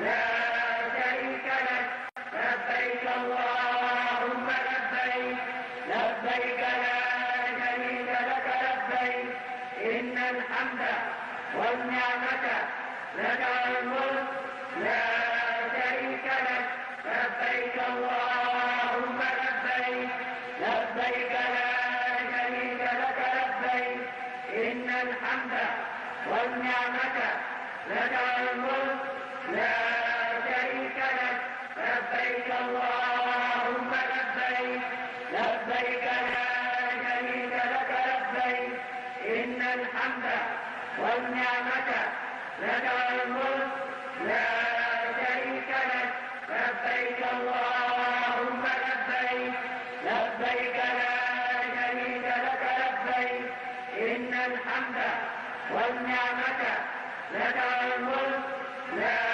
لا شريك لك. لبيك اللهم لبيك. لبيك لا شريك لك لبيك. إن الحمد والنعمة لك والملك لا شريك لك. لبيك اللهم لبيك. لبيك لا شريك لك لبيك. إن الحمد والنعمة لك والملك لا شريك لك. لبيك اللهم لبيك. لبيك لا شريك لك لبيك. إن الحمد والنعمة لك والملك لا شريك لك. لبيك اللهم لبيك. لبيك لا شريك لك لبيك. إن الحمد والنعمة لك والملك لا